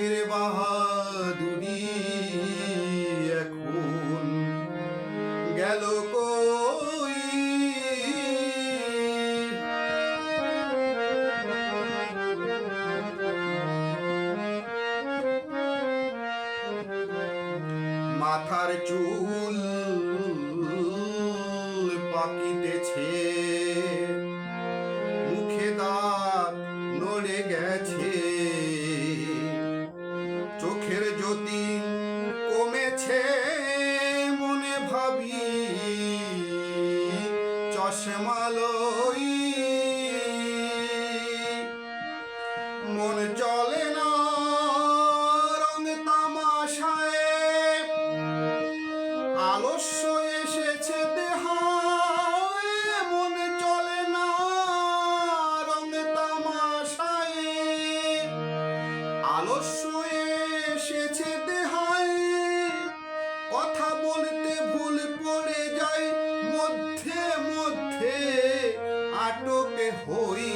আগের বাহাদুরি এখন গেল কই। মাথার চুল পাকিতেছে, মুখে দাঁত নড়ে গেছে, চোখের জ্যোতি কমেছে, মনে ভাবি চশমা লই। মন চলে না রং তামাশায়, আলস্য এসেছে দেহায়। মন চলে না রং তামাশায়, আলস্য এসেছে দেহায়। কথা বলতে ভুল পড়ে যায়, মধ্যে মধ্যে আটকে হই।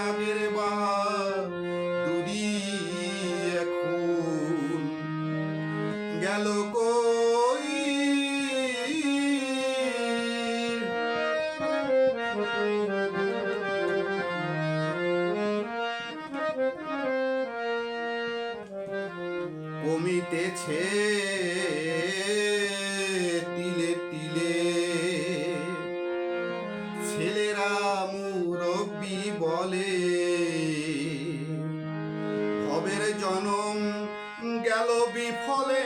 আগের বাহাদুরি এখন গেল কই। কমিতেছে তিলে তিলে, ছেলেরা মুরব্বি বলে। ভবের জনম গেল বিফলে,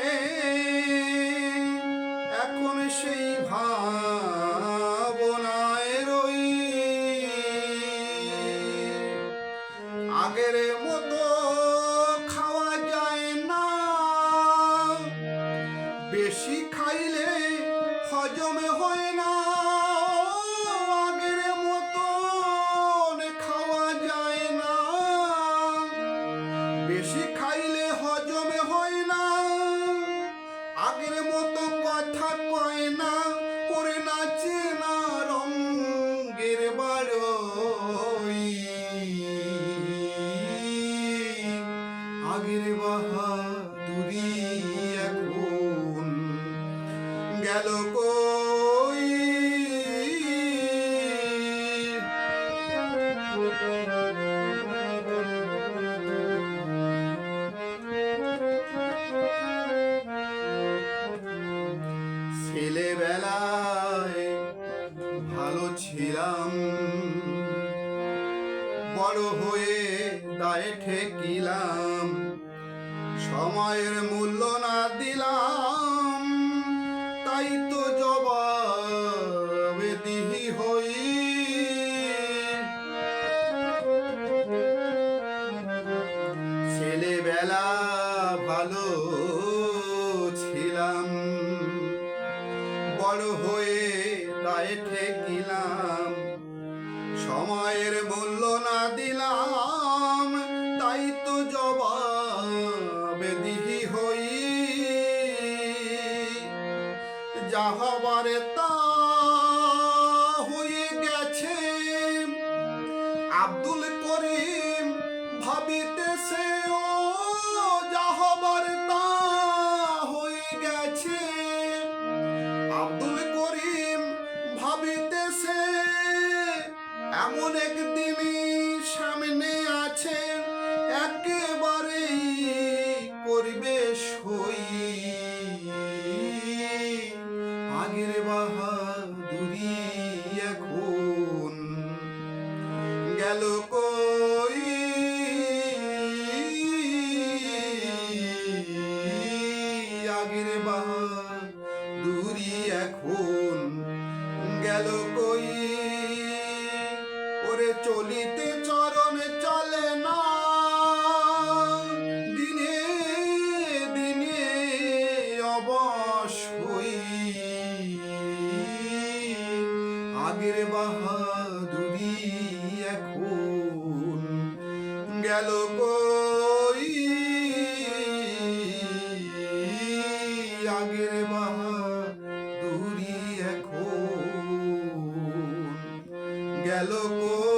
এখন সেই ভাবনায় রই। আগের মতো খাওয়া যায় না, বেশি খাইলে হজম হয় না। আগের মতো খাওয়া যায় না, বেশি খাইলে হজম হয় না। আগের মতো কথা কয় না, করে নাচে না রঙের বাড়ই। আগের বাহাদুরি এখন গেল কই। ছেলেবেলায় ভালো ছিলাম, বড় হয়ে দায়ে ঠেকিলাম। সময়ের মূল্য না দিলাম, তাই তো জবাবে দিহি হই। ছেলেবেলা ভালো ছিলাম, বড় হয়ে দায়ে ঠেকিলাম। সময়ের মূল্য না দিলাম, তাই তো জবাবে দিহি হই। যা হবার তা হয়ে গেছে, আব্দুল করিম ভাবিতেছে। ও যা হবার তা হয়ে গেছে, আব্দুল করিম ভাবিতেছে। এমন একদিনই সামনে আছে, একেবারেই করবে সই। আগের বাহাদুরি এখন গেল কই। আগের বাহাদুরি এখন গেল কই। ওরে চলিতে চরণ চলে না, দিনে দিনে অবশ্যই। আগের বাহাদুরি এখন গেল কই। আগের বাহাদুরি এখন গেল কই।